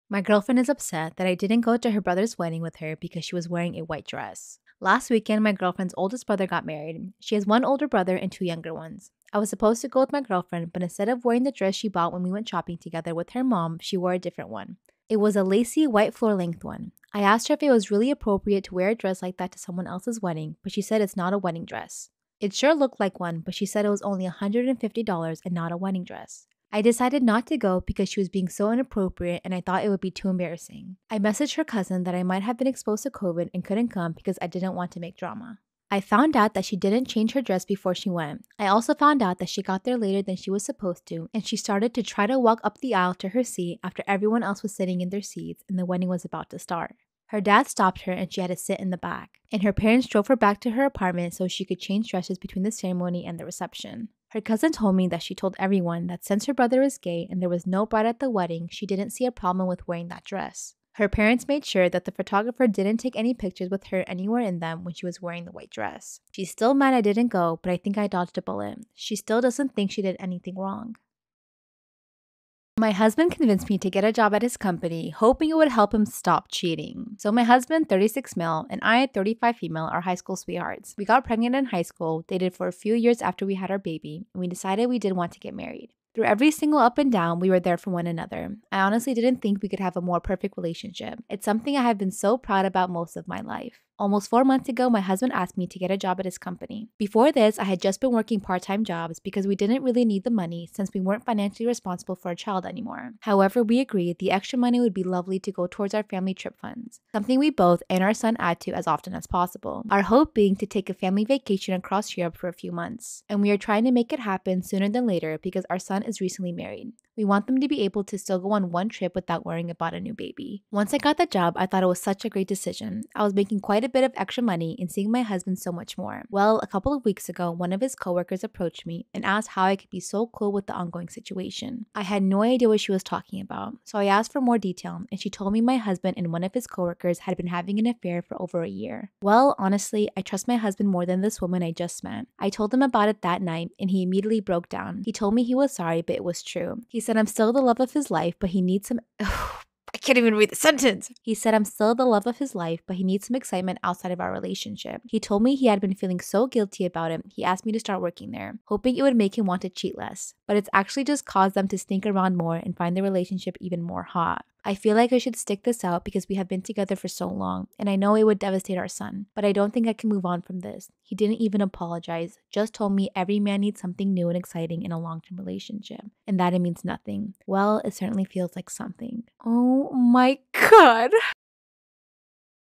My girlfriend is upset that I didn't go to her brother's wedding with her because she was wearing a white dress. Last weekend, my girlfriend's oldest brother got married. She has one older brother and two younger ones. I was supposed to go with my girlfriend, but instead of wearing the dress she bought when we went shopping together with her mom, she wore a different one. It was a lacy white floor-length one. I asked her if it was really appropriate to wear a dress like that to someone else's wedding, but she said it's not a wedding dress. It sure looked like one, but she said it was only $150 and not a wedding dress. I decided not to go because she was being so inappropriate and I thought it would be too embarrassing. I messaged her cousin that I might have been exposed to COVID and couldn't come because I didn't want to make drama. I found out that she didn't change her dress before she went. I also found out that she got there later than she was supposed to, and she started to try to walk up the aisle to her seat after everyone else was sitting in their seats and the wedding was about to start. Her dad stopped her and she had to sit in the back, and her parents drove her back to her apartment so she could change dresses between the ceremony and the reception. Her cousin told me that she told everyone that since her brother is gay and there was no bride at the wedding, she didn't see a problem with wearing that dress. Her parents made sure that the photographer didn't take any pictures with her anywhere in them when she was wearing the white dress. She's still mad I didn't go, but I think I dodged a bullet. She still doesn't think she did anything wrong. My husband convinced me to get a job at his company, hoping it would help him stop cheating. So my husband, 36 male, and I, 35 female, are high school sweethearts. We got pregnant in high school, dated for a few years after we had our baby, and we decided we did want to get married. Through every single up and down, we were there for one another. I honestly didn't think we could have a more perfect relationship. It's something I have been so proud about most of my life. Almost 4 months ago, my husband asked me to get a job at his company. Before this, I had just been working part-time jobs because we didn't really need the money since we weren't financially responsible for a child anymore. However, we agreed the extra money would be lovely to go towards our family trip funds, something we both and our son add to as often as possible. Our hope being to take a family vacation across Europe for a few months. And we are trying to make it happen sooner than later because our son is recently married. We want them to be able to still go on one trip without worrying about a new baby. Once I got the job, I thought it was such a great decision. I was making quite a bit of extra money and seeing my husband so much more. Well, a couple of weeks ago, one of his coworkers approached me and asked how I could be so cool with the ongoing situation. I had no idea what she was talking about, so I asked for more detail and she told me my husband and one of his coworkers had been having an affair for over a year. Well, honestly, I trust my husband more than this woman I just met. I told him about it that night and he immediately broke down. He told me he was sorry, but it was true. He said I'm still the love of his life, but he needs some I can't even read the sentence. He said I'm still the love of his life, but he needs some excitement outside of our relationship. He told me he had been feeling so guilty about it, he asked me to start working there, hoping it would make him want to cheat less. But it's actually just caused them to stink around more and find the relationship even more hot. I feel like I should stick this out because we have been together for so long, and I know it would devastate our son, but I don't think I can move on from this. He didn't even apologize, just told me every man needs something new and exciting in a long-term relationship, and that it means nothing. Well, it certainly feels like something. Oh my god.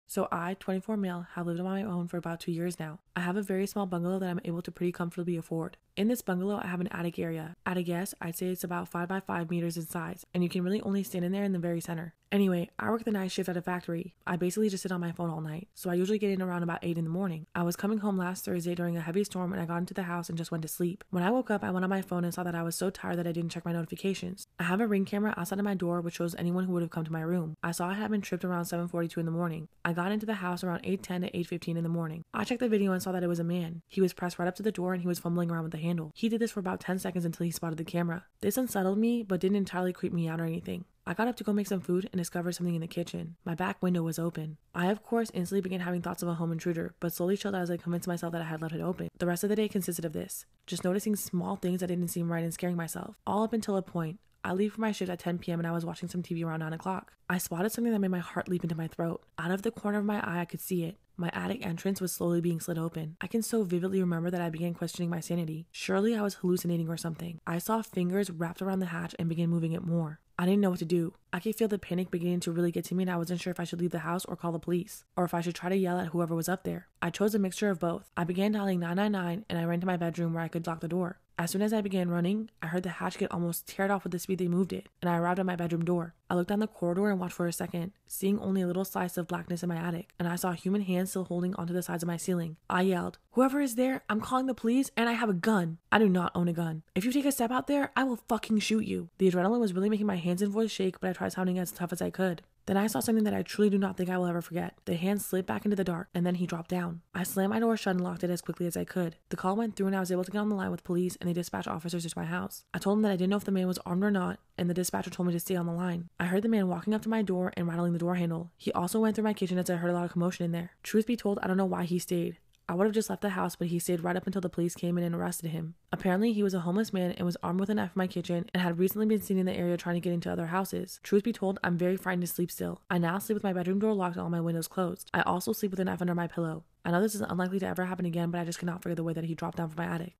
So I, 24 male, have lived on my own for about 2 years now. I have a very small bungalow that I'm able to pretty comfortably afford. In this bungalow, I have an attic area. At a guess, I'd say it's about 5 by 5 meters in size, and you can really only stand in there in the very center. Anyway, I work the night shift at a factory. I basically just sit on my phone all night, so I usually get in around about 8 in the morning. I was coming home last Thursday during a heavy storm and I got into the house and just went to sleep. When I woke up, I went on my phone and saw that I was so tired that I didn't check my notifications. I have a Ring camera outside of my door which shows anyone who would have come to my room. I saw I had been tripped around 7:42 in the morning. I got into the house around 8:10 to 8:15 in the morning. I checked the video and saw that it was a man. He was pressed right up to the door and he was fumbling around with the handle. He did this for about 10 seconds until he spotted the camera. This unsettled me, but didn't entirely creep me out or anything. I got up to go make some food and discovered something in the kitchen. My back window was open. I, of course, instantly began having thoughts of a home intruder, but slowly chilled out as I convinced myself that I had left it open. The rest of the day consisted of this, just noticing small things that didn't seem right and scaring myself, all up until a point. I leave for my shift at 10 p.m. and I was watching some TV around 9 o'clock. I spotted something that made my heart leap into my throat. Out of the corner of my eye, I could see it. My attic entrance was slowly being slid open. I can so vividly remember that I began questioning my sanity. Surely I was hallucinating or something. I saw fingers wrapped around the hatch and began moving it more. I didn't know what to do. I could feel the panic beginning to really get to me and I wasn't sure if I should leave the house or call the police, or if I should try to yell at whoever was up there. I chose a mixture of both. I began dialing 999 and I ran to my bedroom where I could lock the door. As soon as I began running, I heard the hatch get almost teared off with the speed they moved it, and I arrived at my bedroom door. I looked down the corridor and watched for a second, seeing only a little slice of blackness in my attic, and I saw human hands still holding onto the sides of my ceiling. I yelled, "Whoever is there, I'm calling the police and I have a gun." I do not own a gun. "If you take a step out there, I will fucking shoot you." The adrenaline was really making my hands and voice shake, but I tried sounding as tough as I could. Then I saw something that I truly do not think I will ever forget. The hand slid back into the dark, and then he dropped down. I slammed my door shut and locked it as quickly as I could. The call went through and I was able to get on the line with police, and they dispatched officers to my house. I told them that I didn't know if the man was armed or not, and the dispatcher told me to stay on the line. I heard the man walking up to my door and rattling the door handle. He also went through my kitchen as I heard a lot of commotion in there. Truth be told, I don't know why he stayed. I would have just left the house, but he stayed right up until the police came in and arrested him. Apparently, he was a homeless man and was armed with a knife in my kitchen and had recently been seen in the area trying to get into other houses. Truth be told, I'm very frightened to sleep still. I now sleep with my bedroom door locked and all my windows closed. I also sleep with a knife under my pillow. I know this is unlikely to ever happen again, but I just cannot figure the way that he dropped down from my attic.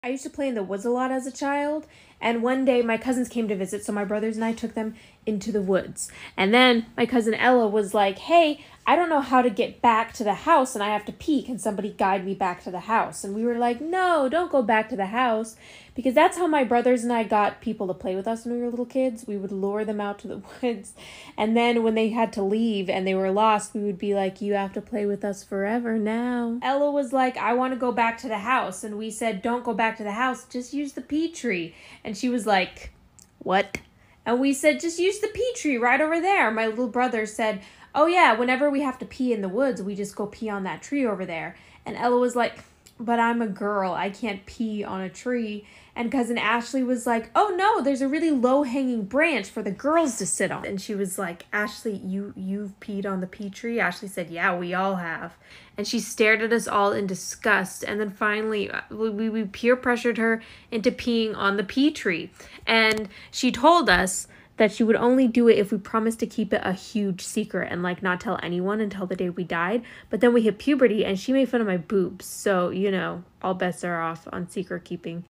I used to play in the woods a lot as a child, and one day my cousins came to visit, so my brothers and I took them into the woods. And then my cousin Ella was like, hey, I don't know how to get back to the house and I have to pee. Can somebody guide me back to the house? And we were like, no, don't go back to the house, because that's how my brothers and I got people to play with us when we were little kids. We would lure them out to the woods, and then when they had to leave and they were lost, we would be like, you have to play with us forever now. Ella was like, I want to go back to the house, and we said, don't go back to the house, just use the pea tree. And she was like, what? And we said, just use the pea tree right over there. My little brother said, oh yeah, whenever we have to pee in the woods, we just go pee on that tree over there. And Ella was like, but I'm a girl, I can't pee on a tree. And cousin Ashley was like, oh no, there's a really low-hanging branch for the girls to sit on. And she was like, Ashley, you've peed on the pea tree? Ashley said, yeah, we all have. And she stared at us all in disgust. And then finally, we peer pressured her into peeing on the pea tree. And she told us that she would only do it if we promised to keep it a huge secret and like not tell anyone until the day we died. But then we hit puberty and she made fun of my boobs. So, you know, all bets are off on secret keeping.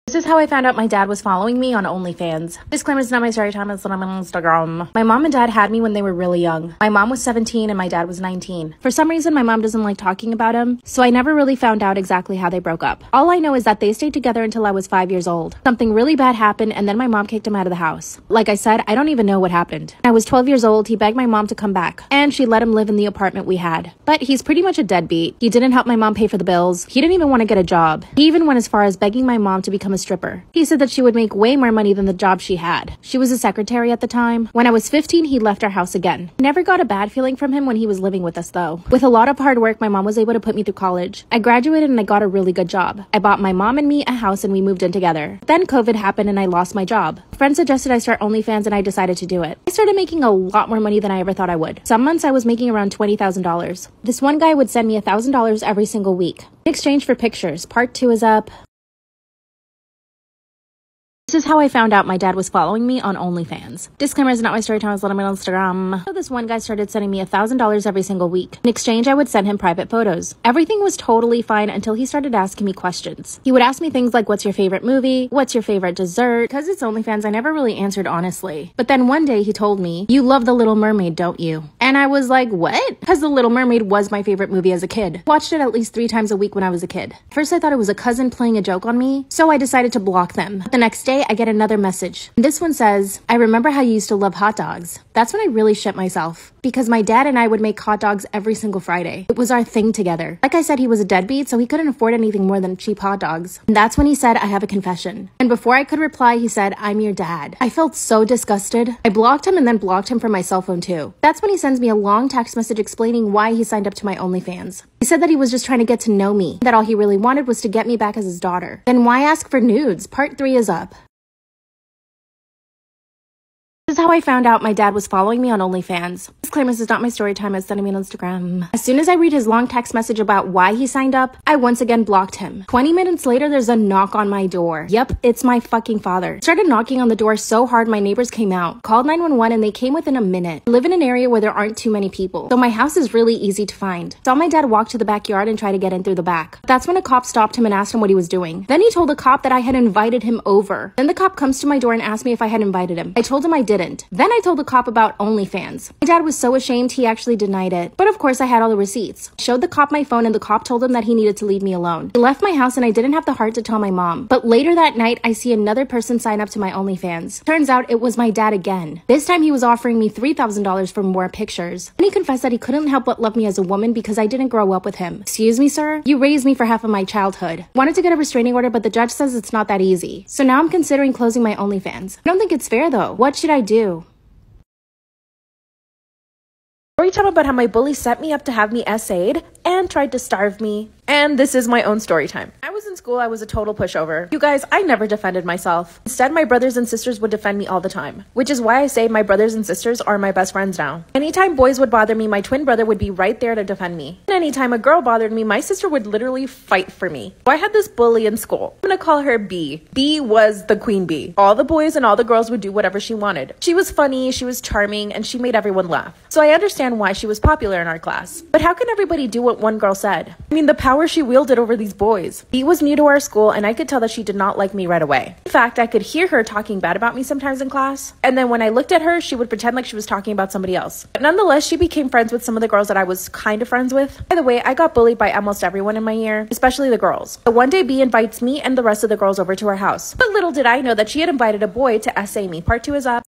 This is how I found out my dad was following me on OnlyFans. Disclaimer, it's not my story time, it's on Instagram. My mom and dad had me when they were really young. My mom was 17 and my dad was 19. For some reason, my mom doesn't like talking about him, so I never really found out exactly how they broke up. All I know is that they stayed together until I was 5 years old. Something really bad happened and then my mom kicked him out of the house. Like I said, I don't even know what happened. When I was 12 years old, he begged my mom to come back, and she let him live in the apartment we had. But he's pretty much a deadbeat. He didn't help my mom pay for the bills. He didn't even want to get a job. He even went as far as begging my mom to become a stripper. He said that she would make way more money than the job she had. She was a secretary at the time. When I was 15, he left our house again. I never got a bad feeling from him when he was living with us though. With a lot of hard work, my mom was able to put me through college. I graduated and I got a really good job. I bought my mom and me a house and we moved in together. Then COVID happened and I lost my job. A friend suggested I start OnlyFans and I decided to do it. I started making a lot more money than I ever thought I would. Some months I was making around $20,000. This one guy would send me $1,000 every single week. In exchange for pictures. Part 2 is up. This is how I found out my dad was following me on OnlyFans. Disclaimer, is not my story time, it's on my Instagram. So this one guy started sending me $1,000 every single week. In exchange, I would send him private photos. Everything was totally fine until he started asking me questions. He would ask me things like, what's your favorite movie? What's your favorite dessert? Because it's OnlyFans, I never really answered honestly. But then one day he told me, you love The Little Mermaid, don't you? And I was like, what? Because The Little Mermaid was my favorite movie as a kid. Watched it at least 3 times a week when I was a kid. First I thought it was a cousin playing a joke on me, so I decided to block them. The next day, I get another message. This one says, I remember how you used to love hot dogs. That's when I really shit myself, because my dad and I would make hot dogs every single Friday. It was our thing together. Like I said, he was a deadbeat, so he couldn't afford anything more than cheap hot dogs. And that's when he said, I have a confession. And before I could reply, he said, I'm your dad. I felt so disgusted. I blocked him and then blocked him from my cell phone too. That's when he sends me a long text message explaining why he signed up to my OnlyFans. He said that he was just trying to get to know me, that all he really wanted was to get me back as his daughter. Then why ask for nudes? Part 3 is up. This is how I found out my dad was following me on OnlyFans. Disclaimer, this is not my story time, it's sending me on Instagram. As soon as I read his long text message about why he signed up, I once again blocked him. 20 minutes later, there's a knock on my door. Yep, it's my fucking father. Started knocking on the door so hard my neighbors came out. Called 911 and they came within a minute. I live in an area where there aren't too many people, so my house is really easy to find. Saw my dad walk to the backyard and try to get in through the back. That's when a cop stopped him and asked him what he was doing. Then he told the cop that I had invited him over. Then the cop comes to my door and asked me if I had invited him. I told him I didn't. Then I told the cop about OnlyFans. My dad was so ashamed he actually denied it. But of course I had all the receipts. I showed the cop my phone and the cop told him that he needed to leave me alone. He left my house and I didn't have the heart to tell my mom. But later that night I see another person sign up to my OnlyFans. Turns out it was my dad again. This time he was offering me $3,000 for more pictures. And he confessed that he couldn't help but love me as a woman because I didn't grow up with him. Excuse me, sir? You raised me for half of my childhood. Wanted to get a restraining order, but the judge says it's not that easy. So now I'm considering closing my OnlyFans. I don't think it's fair though. What should I do? Story time about how my bully set me up to have me essayed. and tried to starve me. And this is my own story time. I was in school, I was a total pushover. You guys, I never defended myself. Instead, my brothers and sisters would defend me all the time, which is why I say my brothers and sisters are my best friends now. Anytime boys would bother me, my twin brother would be right there to defend me. And anytime a girl bothered me, my sister would literally fight for me. So I had this bully in school. I'm gonna call her B. B was the queen bee. All the boys and all the girls would do whatever she wanted. She was funny, she was charming, and she made everyone laugh. So I understand why she was popular in our class. But how can everybody do what one girl said? I mean, the power she wielded over these boys. B was new to our school, and I could tell that she did not like me right away. In fact, I could hear her talking bad about me sometimes in class. And then when I looked at her, she would pretend like she was talking about somebody else. But nonetheless, she became friends with some of the girls that I was kind of friends with. By the way, I got bullied by almost everyone in my year, especially the girls. But one day, B invites me and the rest of the girls over to her house. But little did I know that she had invited a boy to essay me. Part 2 is up.